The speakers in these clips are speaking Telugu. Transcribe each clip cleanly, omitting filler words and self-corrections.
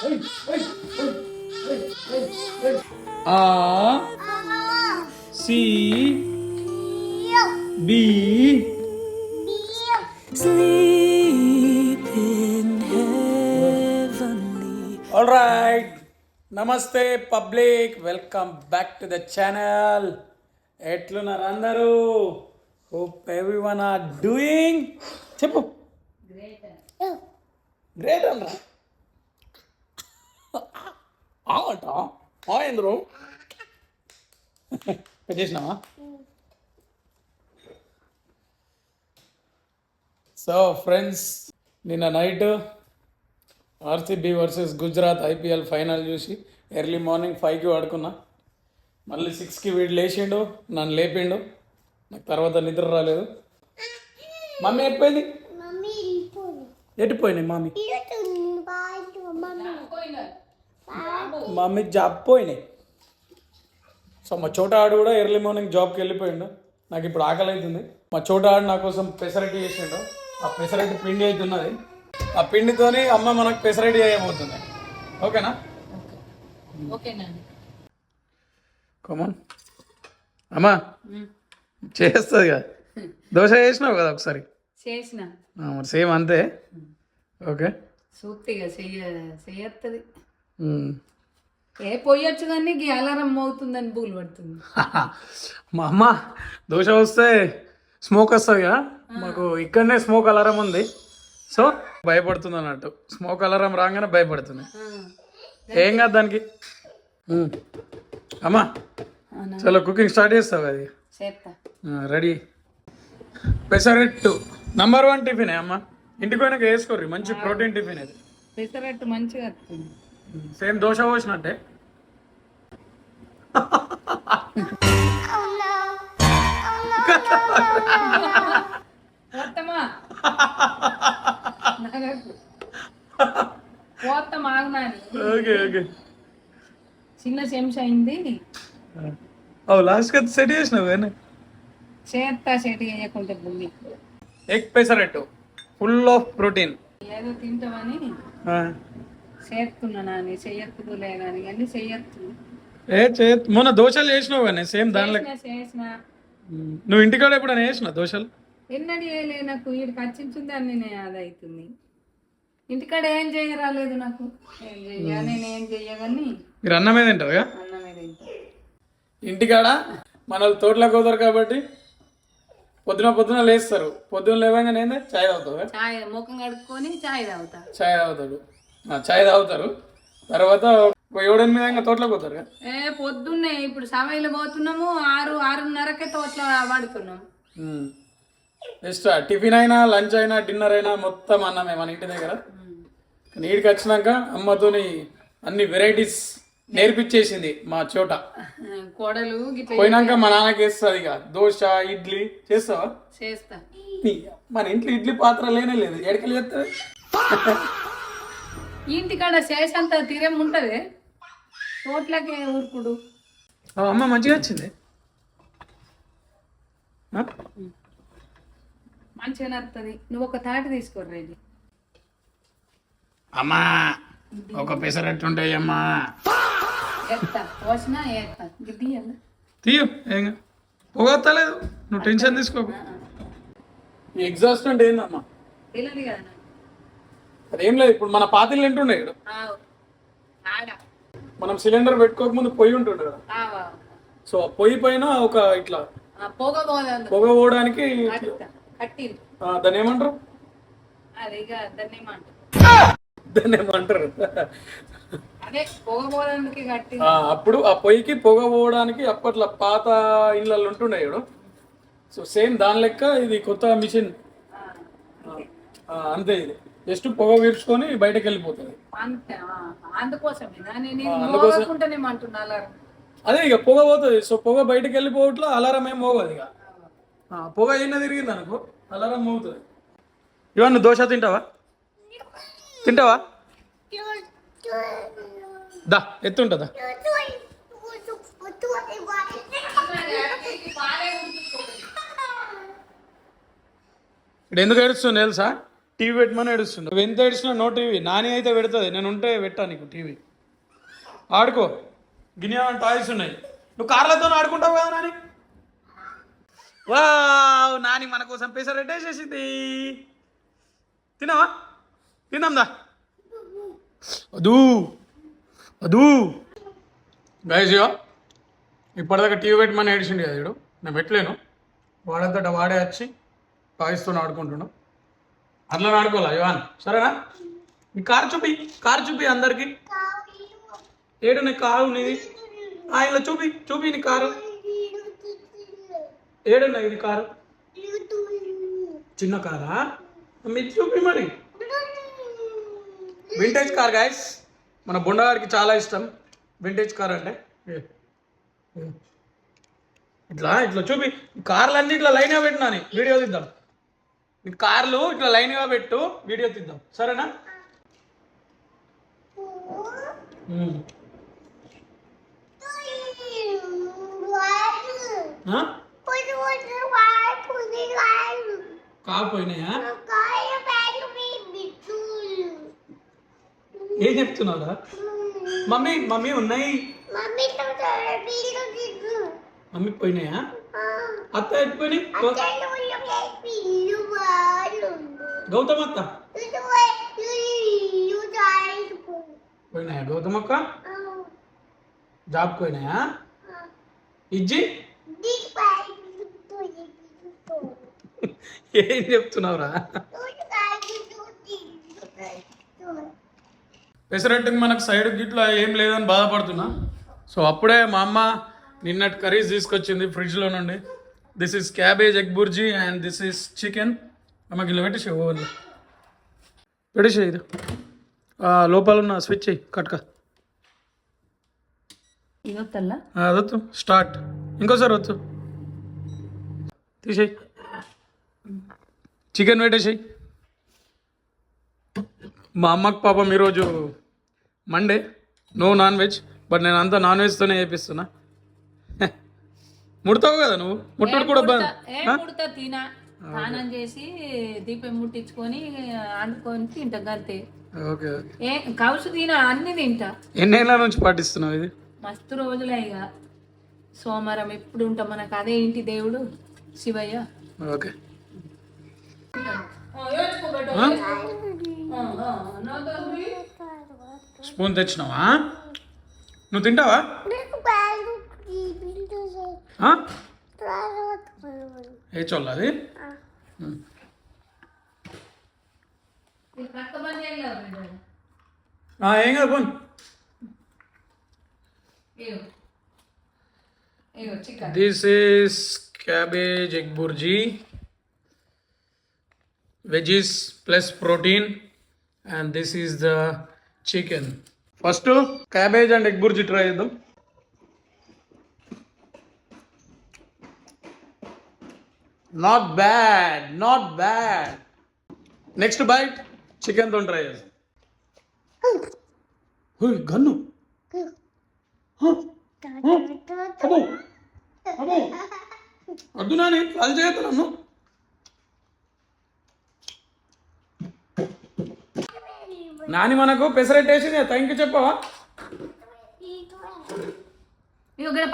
A C B Sleep in heavenly. All right. Namaste public. Welcome back to the channel. ఎట్లున్నారు అందరూ? Hope everyone are doing. చెప్పు. గ్రేట్ అన్నా. అంట ఎందుకు పెట్టేసినావా? సో ఫ్రెండ్స్, నిన్న night RCB versus Gujarat IPL final చూసి ఎర్లీ మార్నింగ్ 5కి పడుకున్నా. మళ్ళీ 6కి వీడు లేచిండు, నన్ను లేపిండు. నాకు తర్వాత నిద్ర రాలేదు. మమ్మీ ఎట్టిపోయింది? ఎట్టిపోయినాయి మమ్మీ? మమ్మీ జాబ్ పోయినాయి. సో మా చోట ఆడు కూడా ఎర్లీ మార్నింగ్ జాబ్కి వెళ్ళిపోయిండు. నాకు ఇప్పుడు ఆకలి అవుతుంది. మా చోట ఆడు నా కోసం పెసరట్టు చేసిండు. ఆ పెసరట్టు పిండి అవుతున్నది. ఆ పిండితోని అమ్మ మనకు పెసరట్టు చేయబోతుంది. ఓకేనా? కమాన్ అమ్మా, చేస్తుంది కదా. దోశ చేసినావు కదా ఒకసారి? చేసిన మరి సేమ్ అంతే. ఓకే, సూక్తిగా చెయ్యత్తది. పోయొచ్చు కానీ అలారం మోగుతుందని బూలు పడుతుంది. మా అమ్మ దోశ వస్తే స్మోక్ వస్తుంది కదా, మాకు ఇక్కడనే స్మోక్ అలారం ఉంది. సో భయపడుతుంది అన్నట్టు. స్మోక్ అలారం రాగానే భయపడుతుంది. ఏం కాదు దానికి. అమ్మా చలో కుకింగ్ స్టార్ట్ చేస్తావు. అది రెడీ. పెసరట్టు నంబర్ 1 టిఫిన్ అమ్మ. ఇంటికి పోయినాక వేసుకోర్రి, మంచి ప్రోటీన్ టిఫిన్ అది. పెసరట్టు మంచిగా వస్తుంది. సేమ్ దోశ పోసినట్టే. ఓకే ఓకే, చిన్న చెంచా అయింది. లాస్ట్ సెట్ చేసినావు కానీ సెట్ చేయకుంటే బుల్లి. Egg pesarattu full of protein. ఏదో తింటామని చేస్తున్నా, చెయ్యత్తులే కానీ అన్ని చెయ్యత్తు. మొన్న దోశలు చేసినావు కానీ సేమ్ దానిలో చేసిన. నువ్వు ఇంటికాడ ఎప్పుడైనా చేసిన దోశలు? ఎన్నడూ చేయలే. నాకు వీడికి వచ్చింది అన్ని అది అవుతుంది. ఇంటికాడ ఏం చేయరాలేదు నాకు. ఏం చెయ్య, నేనేం చెయ్యగాని మీరు అన్నమే తింటారు కదా? అన్నమే తింటా. ఇంటికాడ మన తోటలోకి పోతారు కాబట్టి పొద్దున లేస్తారు. పొద్దున లేవగానే ఏంది చాయ్ తాగుతావు. చాయ్ ముఖం కడుక్కొని చాయ్ తాగుతా. చాయ్ తాగుతాడు. చాయ్ తాగుతారు. తర్వాత 7-8 తోటలోకి పోతారు కదా. పొద్దున్నే ఇప్పుడు సమయంలో పోతున్నాము. 6-6:30కే తోటలో పడుతున్నాం. జస్ట్ టిఫిన్ అయినా, లంచ్ అయినా, డిన్నర్ అయినా మొత్తం అన్నమే మన ఇంటి దగ్గర. నీటికి వచ్చినాక అమ్మతోని అన్ని వెరైటీస్ నేర్పించేసింది మా చోట. కోడలు పోయినాక మా నాన్నకి వేస్తుంది. ఇక దోశ, ఇడ్లీ చేస్తావా? చేస్తా. మన ఇంట్లో ఇడ్లీ పాత్ర లేనే లేదు. ఎడకలు చేస్తుంది. ఇంటికాడ చేసేంత తీరేం ఉంటుంది. తోటలకే ఊరుకుడు. అమ్మ మంచిగా వచ్చింది. మంచిగా నడుతుంది. నువ్వు ఒక తాటి తీసుకోర్రా. ఇది అమ్మా ఒక పెసరట్టు ఉంటాయి అమ్మా. ఎత్తా పోసినా ఎత్తా గిడ్డి అలా తీయు. ఏం పొగలేదు, నువ్వు టెన్షన్ తీసుకోకు. ఎగ్జాస్ట్ అంటే ఏందమ్మా? తెలియదు కదా. అదేం లేదు. ఇప్పుడు మన పాతిళ్ళు తింటుండే ఇక్కడ. మనం సిలిండర్ పెట్టుకోకముందు పొయ్యి ఉంటుండే కదా. సో పొయ్యి పైన ఒక ఇట్లా పొగ పోవడానికి దాన్ని ఏమంటారు? దాన్ని ఏమంటారు? అప్పుడు ఆ పొయ్యికి పొగ పోవడానికి అప్పట్లో పాత ఇళ్ళల్లో ఉంటుండే ఇప్పుడు. సో సేమ్ దాని లెక్క ఇది కొత్త మిషన్ అంతే. ఇది జస్ట్ పొగ వీర్చుకొని బయటకు వెళ్ళిపోతుంది. అదే ఇక పొగ పోతుంది. సో పొగ బయటకు వెళ్ళిపోవట్లో అలారం ఏం మోగదు. ఇక పొగ అయినా తిరిగింది అనుకో అలారం మోగుతుంది. ఇవన్నీ దోశ తింటావా? దా ఎత్తుంటుందా? ఇప్పుడు ఎందుకు ఏడుస్తుంది తెలుసా? టీవీ పెట్టమని ఏడుస్తుండు. నువ్వు ఎంత ఏడిచినా నో టీవీ. నాని అయితే పెడుతుంది, నేను ఉంటే పెట్టా నీకు టీవీ. ఆడుకో, గిన్నె టాయ్స్ ఉన్నాయి. నువ్వు కార్లతో ఆడుకుంటావు కదా నాని. వావ్, నాని మన కోసం పెసరట్టే చేసింది. తినవా? తిందాందా. అదూ అదూ గైజ్, ఇప్పటిదాకా టీవీ పెట్టమని ఏడిచిండు కదా వీడు. నేను పెట్టలేను, వాడంతట వాడే వచ్చి టాయ్స్తో ఆడుకుంటున్నాడు. అట్లా ఆడుకోవాలా ఇవాన్? సరేనా? నీ కారు చూపి అందరికి. ఏడు నీ కారు నీది? ఇలా చూపి నీ కారు. ఏడున్నా ఇది కారు? చిన్న కారా? మీరు చూపి మరి. వింటేజ్ కార్ గైస్, మన బొండగాడికి చాలా ఇష్టం వింటేజ్ కార్ అంటే. ఇట్లా చూపి. కార్లు అన్నీ ఇట్లా లైన్గా పెట్టినా వీడియో తీద్దాం. నీ కార్లు ఇట్లా లైన్గా పెట్టు, వీడియో తీద్దాం. సరేనా? కాకపోయినాయా? ఏం చెప్తున్నావురా? మమ్మీ ఉన్నాయి. మమ్మీ పోయినాయా? అత్త ఎత్తుకొని గౌతమ్ అత్త పోయినాయా? గౌతమ్ అక్క జాబ్ పోయినాయా? ఇజ్జి ఏం చెప్తున్నావురా? పెసరట్టుకి మనకు సైడ్ గిట్లా ఏం లేదని బాధపడుతున్నా. సో అప్పుడే మా అమ్మ నిన్నటి కర్రీస్ తీసుకొచ్చింది ఫ్రిడ్జ్లో నుండి. This is cabbage egg bhurji and this is chicken. అమ్మకి ఇలా పెట్టేసే ఓవర్లో పెట్టేసే. ఇది లోపల ఉన్న స్విచ్ అయ్యి కట్క అదొద్దు. స్టార్ట్. ఇంకోసారి వద్దు, తీసేయి. చికెన్ పెట్టేసేయి. మా అమ్మకి పాపం ఈరోజు Monday, no non veg. But నేను అంతా నాన్ వెజ్తోనే చేపిస్తున్నా. ముడతావు కదా నువ్వు? ముట్టుడు కూడా ముడతా. తినా స్నానం చేసి దీపం ముట్టించుకొని వండుకొని తింటా గంతే. ఓకే కౌసు తినా, అన్ని తింటా. ఎన్నేళ్ళ నుంచి పాటిస్తున్నావు ఇది? మస్తు రోజులే. ఇక సోమవారం ఎప్పుడు ఉంటాం మనకు, అదే ఇంటి దేవుడు శివయ్య. ఓకే. స్పూన్ తెచ్చినావా? నువ్వు తింటావా? ఏ చోళ్ళది? ఏం కాదు పోన్. This is cabbage egg bhurji, veggies plus protein, and this is the chicken. First cabbage and egg bhurji try చేద్దాం. Not bad. నెక్స్ట్ బైట్ చికెన్తో ట్రై చేద్దాం. గన్ను వద్దు నాని, అది చేయొద్దు నన్ను. నాని మనకు పెసరెట్ వేసింది, థ్యాంక్ యూ చెప్పవా?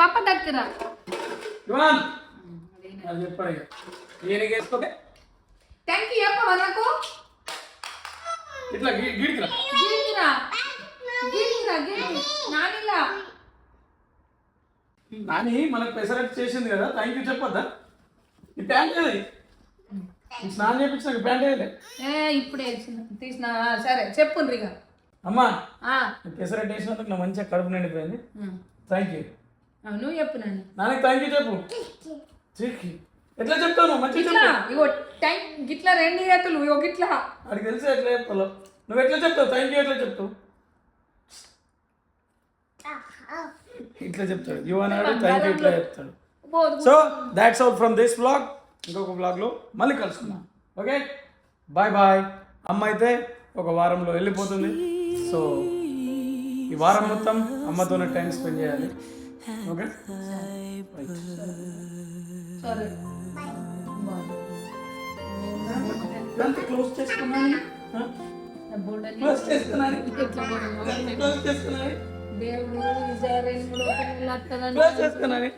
పప్ప దగ్గర చెప్పాడు. ఈయనకి వేసుకోతే థ్యాంక్ యూ చెప్పవా నాకు? ఇట్లా గిడికిరా నానిలా. నాని మనకు పెసరెట్ చేసింది కదా, థ్యాంక్ యూ చెప్పొద్దా? ఈ ప్యాంట్ ఏది? స్నానం చేయించిన ప్యాంట్ ఏది? ఇప్పుడే తీసిన. సరే చెప్పుండ్రు ఇక. అమ్మా పెసరెట్ వేసినందుకు నా మంచిగా కడుపు నిండిపోయింది. Thank you. నువ్వు చెప్పు నాని. నానికి థ్యాంక్ యూ చెప్పు. ఎట్లా చెప్తావు? మంచిగా ఇగో గిట్లా 2 చేతులు ఇగో గిట్లా. అడిగి తెలిసి ఎట్లా చెప్తావు? నువ్వు ఎట్లా చెప్తావు థ్యాంక్ యూ? ఎట్లా చెప్తావు? ఇట్లా చెప్తాడు. యూ అన్నాడు, థ్యాంక్ యూ ఇట్లా చెప్తాడు. So that's all from this vlog. ఇంకొక వ్లాగ్లో మళ్ళీ కలుసుకున్నాం. Okay, bye bye. అమ్మ అయితే ఒక వారంలో వెళ్ళిపోతుంది. సో ఈ వారం మొత్తం అమ్మతోనే టైం స్పెండ్ చేయాలి. ఓకే, సరే. ఇదంతా క్లోజ్ చేసుకున్నాను. నా బుడ్డని క్లోజ్ చేసుకున్నాను. ఎట్లా పోయినావు? క్లోజ్ చేసుకున్నాను. దేవుడు ఈసారి 2 3 రోజులు వస్తాడని క్లోజ్ చేసుకున్నాను.